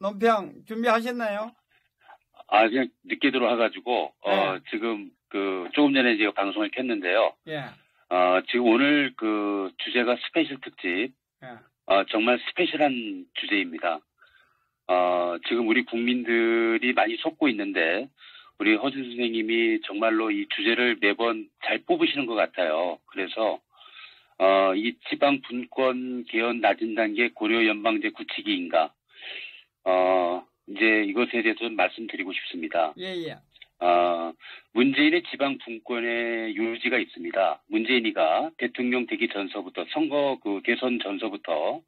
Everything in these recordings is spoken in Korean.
논평 준비하셨나요? 그냥 늦게 들어와가지고, 네. 지금 조금 전에 제가 방송을 켰는데요. 예. 지금 오늘 주제가 스페셜 특집, 예. 정말 스페셜한 주제입니다. 지금 우리 국민들이 많이 속고 있는데, 우리 허준 선생님이 정말로 이 주제를 매번 잘 뽑으시는 것 같아요. 그래서, 이 지방 분권 개헌 낮은 단계 고려 연방제 굳히기인가, 이제 이것에 대해서 좀 말씀드리고 싶습니다. 예, 예. 문재인의 지방 분권의 요지가 있습니다. 문재인이가 대통령 되기 전서부터 선거 개선 전서부터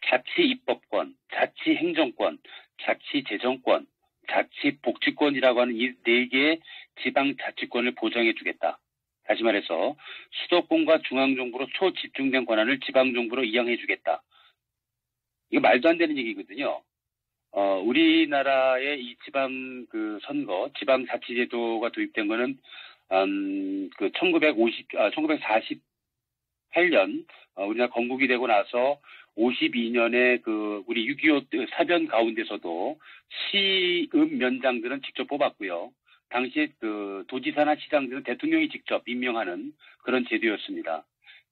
자치 입법권, 자치 행정권, 자치 재정권, 자치 복지권이라고 하는 이 네 개의 지방 자치권을 보장해 주겠다. 다시 말해서 수도권과 중앙정부로 초집중된 권한을 지방정부로 이양해 주겠다. 이거 말도 안 되는 얘기거든요. 우리나라의 이 지방 선거, 지방자치제도가 도입된 거는, 1948년, 우리나라 건국이 되고 나서 52년에 우리 6.25 사변 가운데서도 시읍 면장들은 직접 뽑았고요. 당시 도지사나 시장들은 대통령이 직접 임명하는 그런 제도였습니다.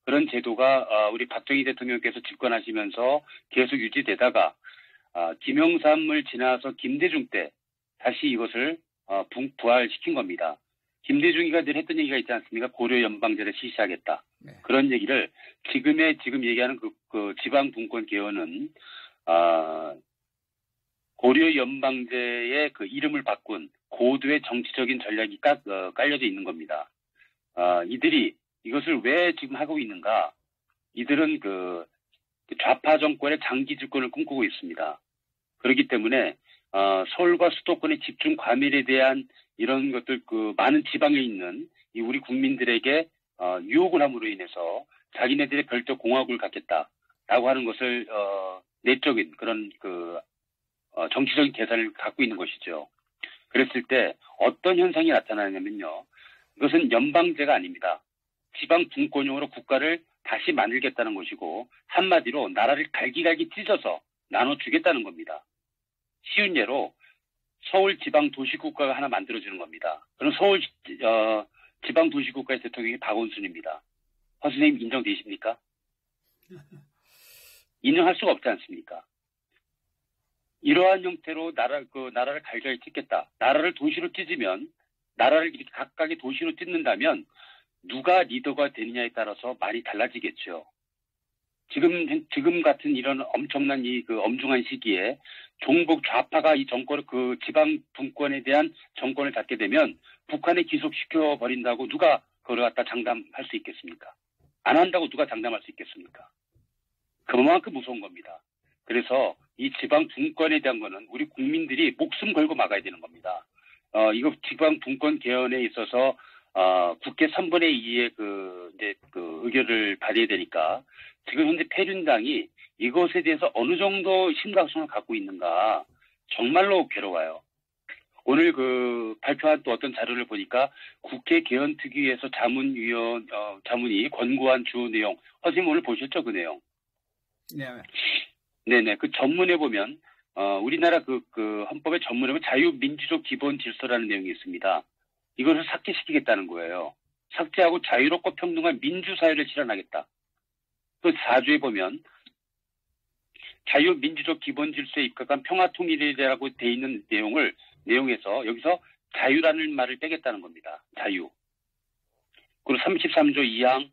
그런 제도가, 우리 박정희 대통령께서 집권하시면서 계속 유지되다가, 김영삼을 지나서 김대중 때 다시 이것을 부활시킨 겁니다. 김대중이가 늘 했던 얘기가 있지 않습니까? 고려 연방제를 실시하겠다. 네. 그런 얘기를 지금 얘기하는 지방 분권 개헌은 고려 연방제의 이름을 바꾼 고도의 정치적인 전략이 깔려져 있는 겁니다. 이들이 이것을 왜 지금 하고 있는가? 이들은 좌파 정권의 장기 집권을 꿈꾸고 있습니다. 그렇기 때문에 서울과 수도권의 집중 과밀에 대한 이런 것들 많은 지방에 있는 이 우리 국민들에게 유혹을 함으로 인해서 자기네들의 별도 공화국을 갖겠다라고 하는 것을 내적인 그런 정치적인 계산을 갖고 있는 것이죠. 그랬을 때 어떤 현상이 나타나냐면요. 이것은 연방제가 아닙니다. 지방 분권용으로 국가를 다시 만들겠다는 것이고 한마디로 나라를 갈기갈기 찢어서 나눠주겠다는 겁니다. 쉬운 예로 서울 지방도시국가가 하나 만들어지는 겁니다. 그럼 서울 지방도시국가의 대통령이 박원순입니다. 허 선생님 인정되십니까? 인정할 수가 없지 않습니까? 이러한 형태로 나라를 갈기갈기 찢겠다. 나라를 도시로 찢으면 나라를 이렇게 각각의 도시로 찢는다면 누가 리더가 되느냐에 따라서 많이 달라지겠죠. 지금 같은 이런 엄청난 엄중한 시기에 종북 좌파가 이 정권을 지방 분권에 대한 정권을 갖게 되면 북한에 기속시켜 버린다고 누가 그걸 갖다 장담할 수 있겠습니까? 안 한다고 누가 장담할 수 있겠습니까? 그만큼 무서운 겁니다. 그래서 이 지방 분권에 대한 거는 우리 국민들이 목숨 걸고 막아야 되는 겁니다. 이거 지방 분권 개헌에 있어서 국회 3분의 2의 의결을 받아야 되니까 지금 현재 패륜당이 이것에 대해서 어느 정도 심각성을 갖고 있는가 정말로 괴로워요. 오늘 발표한 또 어떤 자료를 보니까 국회 개헌특위에서 자문이 권고한 주 내용, 선생님 오늘 보셨죠? 그 내용? 네. 네네. 그 전문에 보면, 우리나라 헌법의 전문에 보면 자유민주적 기본 질서라는 내용이 있습니다. 이것을 삭제시키겠다는 거예요. 삭제하고 자유롭고 평등한 민주사회를 실현하겠다. 그 4조에 보면 자유민주적 기본질서에 입각한 평화통일이라고 돼 있는 내용에서 여기서 자유라는 말을 빼겠다는 겁니다. 자유. 그리고 33조 2항,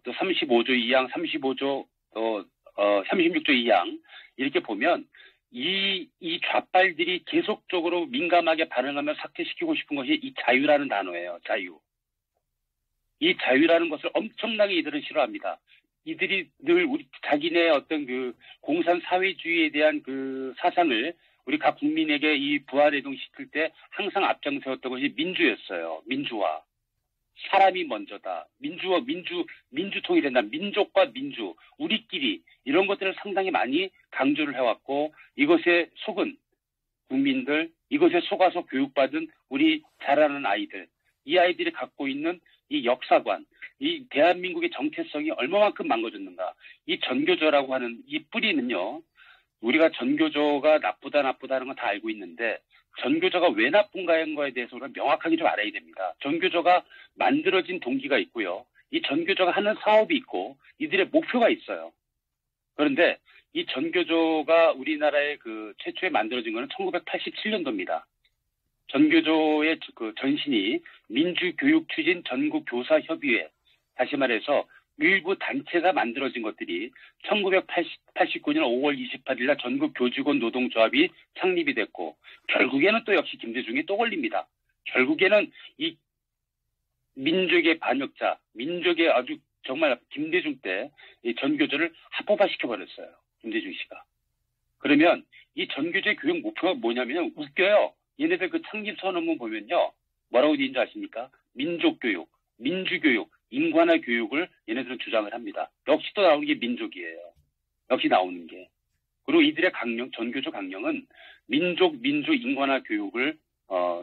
또 35조 2항, 36조 2항 이렇게 보면 이 좌빨들이 계속적으로 민감하게 반응하며 삭제시키고 싶은 것이 이 자유라는 단어예요. 자유. 이 자유라는 것을 엄청나게 이들은 싫어합니다. 이들이 늘 자기네 어떤 공산 사회주의에 대한 사상을 우리 각 국민에게 이 부활해동시킬 때 항상 앞장세웠던 것이 민주였어요. 민주화. 사람이 먼저다. 민주통일이 된다. 민족과 민주, 우리끼리 이런 것들을 상당히 많이 강조를 해왔고 이것에 속은 국민들, 이것에 속아서 교육받은 우리 자라는 아이들, 이 아이들이 갖고 있는 이 역사관, 이 대한민국의 정체성이 얼마만큼 망가졌는가. 이 전교조라고 하는 이 뿌리는요. 우리가 전교조가 나쁘다는 건 다 알고 있는데 전교조가 왜 나쁜가인 거에 대해서 우리가 명확하게 좀 알아야 됩니다. 전교조가 만들어진 동기가 있고요. 이 전교조가 하는 사업이 있고 이들의 목표가 있어요. 그런데 이 전교조가 우리나라에 그 최초에 만들어진 거는 1987년도입니다. 전교조의 그 전신이 민주교육추진 전국교사협의회, 다시 말해서 일부 단체가 만들어진 것들이 1989년 5월 28일 날 전국교직원 노동조합이 창립이 됐고 결국에는 또 역시 김대중이 또 걸립니다. 결국에는 이 민족의 반역자, 민족의 아주 정말 김대중 때 이 전교조를 합법화시켜버렸어요. 김대중 씨가. 그러면 이 전교조의 교육 목표가 뭐냐면 웃겨요. 얘네들 그 창립 선언문 보면요. 뭐라고 되어 있는지 아십니까? 민족교육, 민주교육, 인권화 교육을 얘네들은 주장을 합니다. 역시 또 나오는 게 민족이에요. 역시 나오는 게. 그리고 이들의 강령, 전교조 강령은 민족, 민주, 인권화 교육을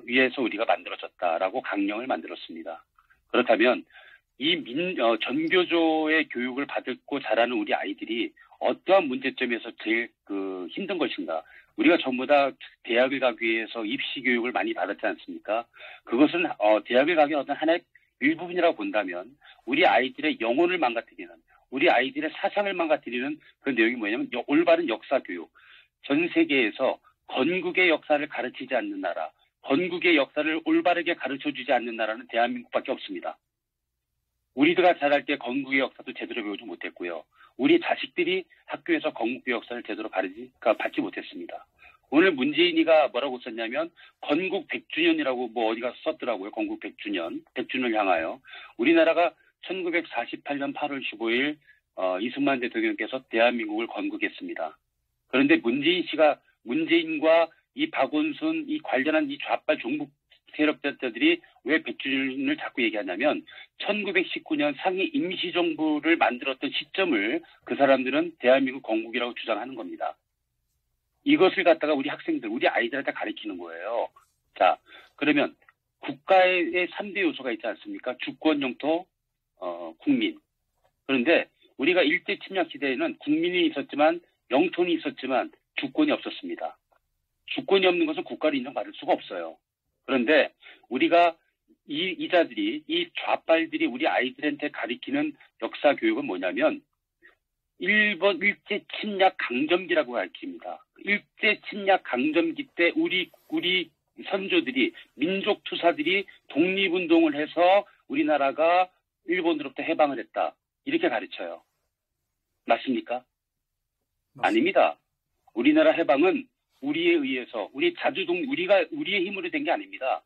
위해서 우리가 만들어졌다라고 강령을 만들었습니다. 그렇다면 이 전교조의 교육을 받고 자라는 우리 아이들이 어떠한 문제점에서 제일 힘든 것인가? 우리가 전부 다 대학을 가기 위해서 입시 교육을 많이 받았지 않습니까? 그것은 대학을 가기 위한 어떤 하나의 일부분이라고 본다면 우리 아이들의 영혼을 망가뜨리는, 우리 아이들의 사상을 망가뜨리는 그 내용이 뭐냐면 올바른 역사 교육. 전 세계에서 건국의 역사를 가르치지 않는 나라, 건국의 역사를 올바르게 가르쳐주지 않는 나라는 대한민국밖에 없습니다. 우리가 자랄 때 건국의 역사도 제대로 배우지 못했고요. 우리 자식들이 학교에서 건국의 역사를 제대로 받지 못했습니다. 오늘 문재인이가 뭐라고 썼냐면 건국 100주년이라고 뭐 어디 가서 썼더라고요. 건국 100주년, 100주년을 향하여. 우리나라가 1948년 8월 15일 이승만 대통령께서 대한민국을 건국했습니다. 그런데 문재인과 이 박원순, 이 관련한 이 좌빨 종북 세력자들이 왜 100주년을 자꾸 얘기하냐면 1919년 상해 임시정부를 만들었던 시점을 그 사람들은 대한민국 건국이라고 주장하는 겁니다. 이것을 갖다가 우리 학생들, 우리 아이들한테 가르치는 거예요. 자, 그러면 국가의 3대 요소가 있지 않습니까? 주권, 영토, 국민. 그런데 우리가 일제 침략 시대에는 국민이 있었지만 영토는 있었지만 주권이 없었습니다. 주권이 없는 것은 국가를 인정받을 수가 없어요. 그런데 우리가 이 좌빨들이 우리 아이들한테 가르치는 역사 교육은 뭐냐면 일본 일제 침략 강점기라고 가르칩니다. 일제 침략 강점기 때 우리 선조들이 민족 투사들이 독립운동을 해서 우리나라가 일본으로부터 해방을 했다. 이렇게 가르쳐요. 맞습니까? 맞습니다. 아닙니다. 우리나라 해방은 우리에 의해서 우리가 우리의 힘으로 된 게 아닙니다.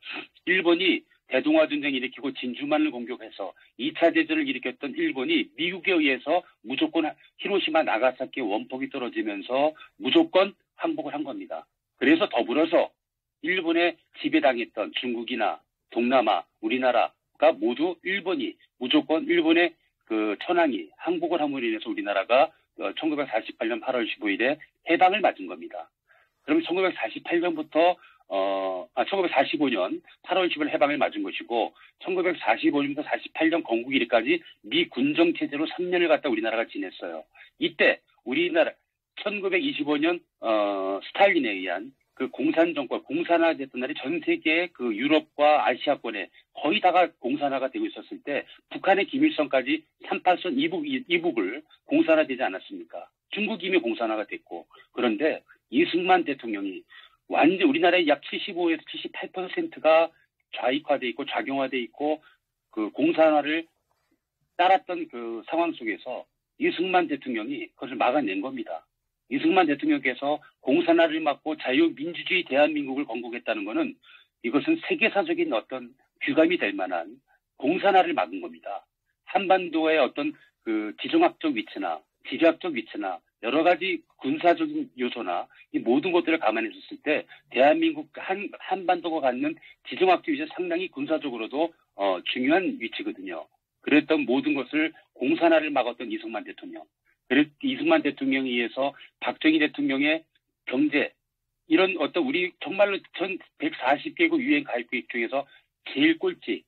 일본이 대동아 전쟁을 일으키고 진주만을 공격해서 2차 대전을 일으켰던 일본이 미국에 의해서 무조건 히로시마 나가사키의 원폭이 떨어지면서 무조건 항복을 한 겁니다. 그래서 더불어서 일본에 지배당했던 중국이나 동남아, 우리나라가 모두 무조건 일본의 그 천황이 항복을 함으로 인해서 우리나라가 1948년 8월 15일에 해방을 맞은 겁니다. 그러면 1945년 8월 10일 해방을 맞은 것이고 1945년부터 48년 건국일까지 미 군정체제로 3년을 갖다 우리나라가 지냈어요. 이때 우리나라 1925년 스탈린에 의한 그 공산정권, 공산화됐던 날이 전 세계 그 유럽과 아시아권에 거의 다가 공산화가 되고 있었을 때 북한의 김일성까지 38선 이북을 공산화되지 않았습니까? 중국이 이미 공산화가 됐고 그런데 이승만 대통령이 완전 우리나라의 약 75에서 78%가 좌익화돼 있고 좌경화돼 있고 그 공산화를 따랐던 그 상황 속에서 이승만 대통령이 그것을 막아낸 겁니다. 이승만 대통령께서 공산화를 막고 자유민주주의 대한민국을 건국했다는 것은 이것은 세계사적인 어떤 규감이 될 만한 공산화를 막은 겁니다. 한반도의 어떤 그 지정학적 위치나 지리학적 위치나 여러 가지 군사적인 요소나 이 모든 것들을 감안했을 때 대한민국 한반도가 갖는 지정학적 위치는 상당히 군사적으로도 중요한 위치거든요. 그랬던 모든 것을 공산화를 막았던 이승만 대통령. 이승만 대통령에 의해서 박정희 대통령의 경제 이런 어떤 우리 정말로 전 140개국 유엔 가입국 중에서 제일 꼴찌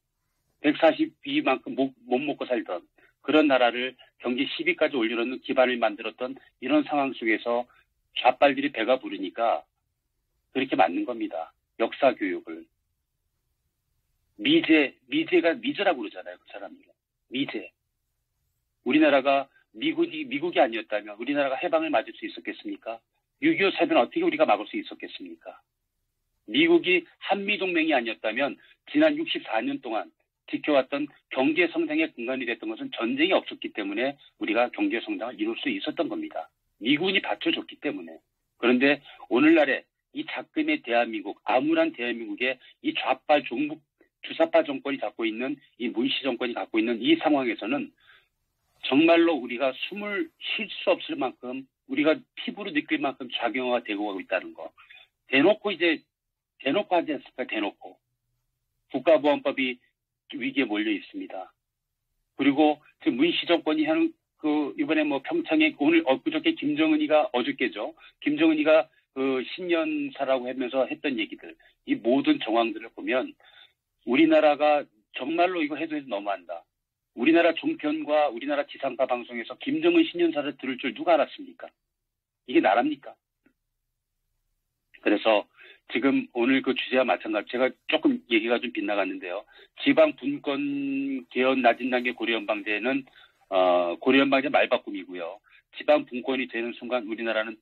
142만큼 못 먹고 살던 그런 나라를 경제 10위까지 올려놓는 기반을 만들었던 이런 상황 속에서 좌빨들이 배가 부르니까 그렇게 맞는 겁니다. 역사 교육을. 미제라고 그러잖아요. 그 사람들. 미제. 우리나라가 미국이 아니었다면 우리나라가 해방을 맞을 수 있었겠습니까? 6.25 사변 어떻게 우리가 막을 수 있었겠습니까? 미국이 한미동맹이 아니었다면 지난 64년 동안 지켜왔던 경제 성장의 근간이 됐던 것은 전쟁이 없었기 때문에 우리가 경제 성장을 이룰 수 있었던 겁니다. 미군이 받쳐줬기 때문에. 그런데 오늘날에 이 작금의 대한민국, 암울한 대한민국의 이 좌빨 종북 주사파 정권이 갖고 있는 이 문시 정권이 갖고 있는 이 상황에서는 정말로 우리가 숨을 쉴 수 없을 만큼 우리가 피부로 느낄 만큼 작용화가 되고 가고 있다는 거. 대놓고 하지 않습니까? 대놓고. 국가보안법이 위기에 몰려 있습니다. 그리고 지금 문시 정권이 하는 이번에 평창에 엊그저께 어저께죠. 김정은이가 신년사라고 하면서 했던 얘기들, 이 모든 정황들을 보면 우리나라가 정말로 이거 해도 너무한다. 우리나라 종편과 우리나라 지상파 방송에서 김정은 신년사를 들을 줄 누가 알았습니까? 이게 나랍니까? 그래서 지금 오늘 그 주제와 마찬가지로 제가 조금 얘기가 좀 빗나갔는데요. 지방 분권 개헌 낮은 단계 고려연방제는 고려연방제 말바꿈이고요. 지방 분권이 되는 순간 우리나라는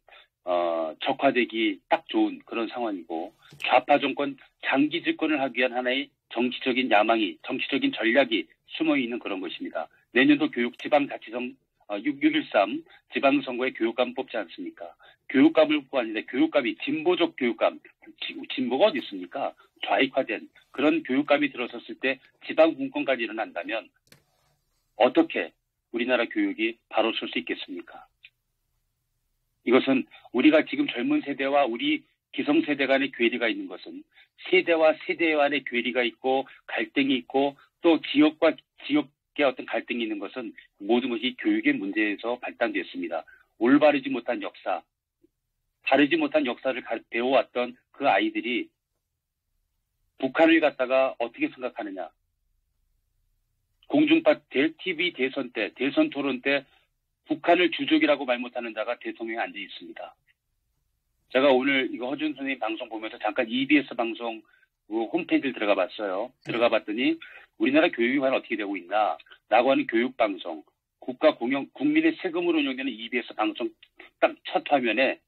적화되기 딱 좋은 그런 상황이고 좌파 정권 장기 집권을 하기 위한 하나의 정치적인 야망이, 정치적인 전략이 숨어 있는 그런 것입니다. 내년도 지방자치성 6.13 지방선거에 교육감 뽑지 않습니까? 교육감을 뽑고 하는데 교육감이 진보적 교육감, 진보가 어디 있습니까? 좌익화된 그런 교육감이 들어섰을 때 지방 분권까지 일어난다면 어떻게 우리나라 교육이 바로 설 수 있겠습니까? 이것은 우리가 지금 젊은 세대와 우리 기성세대 간의 괴리가 있는 것은 세대와 세대 간의 괴리가 있고 갈등이 있고 또 지역과 지역의 어떤 갈등이 있는 것은 모든 것이 교육의 문제에서 발단됐습니다. 올바르지 못한 역사, 바르지 못한 역사를 배워왔던 그 아이들이 북한을 갖다가 어떻게 생각하느냐. 공중파 TV 대선 때, 대선 토론 때 북한을 주적이라고 말 못하는 자가 대통령에 앉아 있습니다. 제가 오늘 이거 허준 선생님 방송 보면서 잠깐 EBS 방송 홈페이지를 들어가 봤어요. 들어가 봤더니 우리나라 교육이 과연 어떻게 되고 있나 라고 하는 교육방송, 국민의 세금으로 운영되는 EBS 방송 딱 첫 화면에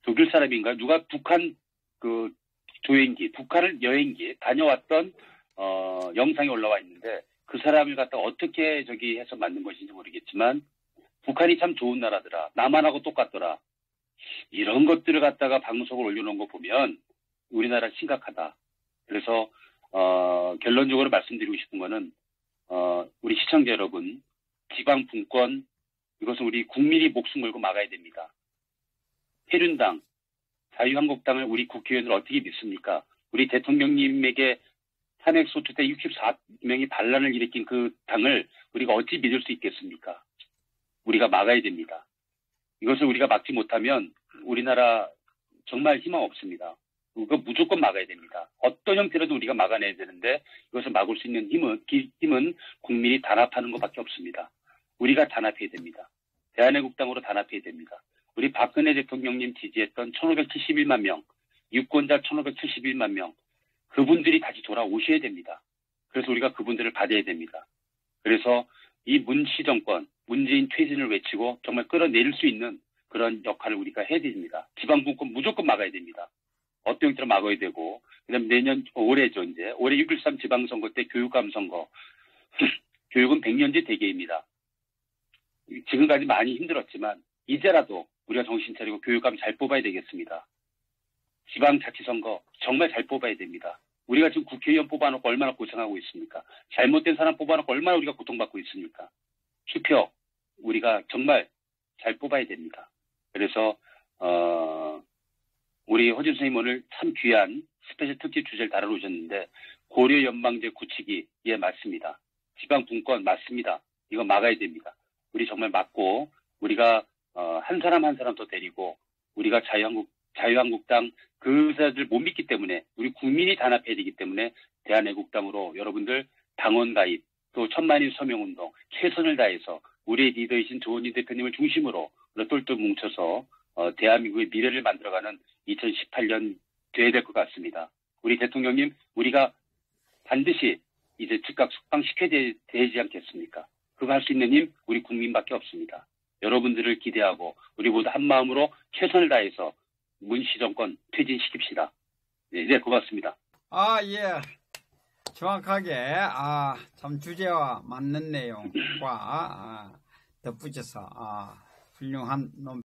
독일 사람인가 누가 북한 북한을 여행기 다녀왔던 영상이 올라와 있는데 그 사람을 갖다 어떻게 해서 만든 것인지 모르겠지만 북한이 참 좋은 나라더라. 남한하고 똑같더라. 이런 것들을 갖다가 방송을 올려놓은 거 보면 우리나라 심각하다. 그래서 결론적으로 말씀드리고 싶은 거는 우리 시청자 여러분, 지방 분권 이것은 우리 국민이 목숨 걸고 막아야 됩니다. 해륜당, 자유한국당을 우리 국회의원들 어떻게 믿습니까? 우리 대통령님에게 탄핵소추 때 64명이 반란을 일으킨 그 당을 우리가 어찌 믿을 수 있겠습니까? 우리가 막아야 됩니다. 이것을 우리가 막지 못하면 우리나라 정말 희망 없습니다. 이거 무조건 막아야 됩니다. 어떤 형태로도 우리가 막아내야 되는데 이것을 막을 수 있는 힘은 국민이 단합하는 것밖에 없습니다. 우리가 단합해야 됩니다. 대한애국당으로 단합해야 됩니다. 우리 박근혜 대통령님 지지했던 1571만 명, 유권자 1571만 명, 그분들이 다시 돌아오셔야 됩니다. 그래서 우리가 그분들을 받아야 됩니다. 그래서 이 문시 정권, 문재인 퇴진을 외치고 정말 끌어내릴 수 있는 그런 역할을 우리가 해야 됩니다. 지방분권 무조건 막아야 됩니다. 어떤 형태로 막아야 되고, 그 다음에 올해죠, 이제. 올해 6.13 지방선거 때 교육감 선거. 교육은 100년제 대계입니다. 지금까지 많이 힘들었지만, 이제라도 우리가 정신 차리고 교육감 잘 뽑아야 되겠습니다. 지방자치선거 정말 잘 뽑아야 됩니다. 우리가 지금 국회의원 뽑아놓고 얼마나 고생하고 있습니까? 잘못된 사람 뽑아놓고 얼마나 우리가 고통받고 있습니까? 투표 우리가 정말 잘 뽑아야 됩니다. 그래서 우리 허준 선생님 오늘 참 귀한 스페셜 특집 주제를 다뤄오셨는데 고려연방제 굳히기 예 맞습니다. 지방분권 맞습니다. 이거 막아야 됩니다. 우리 정말 막고 우리가 한 사람 한 사람 더 데리고 우리가 자유한국당 그사들 못 믿기 때문에 우리 국민이 단합해야 되기 때문에 대한애국당으로 여러분들 당원 가입 또 1000만인 서명운동 최선을 다해서 우리의 리더이신 조은희 대표님을 중심으로 똘똘 뭉쳐서 대한민국의 미래를 만들어가는 2018년 돼야 될 것 같습니다. 우리 대통령님, 우리가 반드시 이제 즉각 석방시켜야 되지 않겠습니까? 그거 할 수 있는 힘 우리 국민밖에 없습니다. 여러분들을 기대하고 우리 모두 한마음으로 최선을 다해서 문시 정권 퇴진시킵시다. 네, 고맙습니다. 예. 정확하게, 참 주제와 맞는 내용과 덧붙여서, 훌륭한 논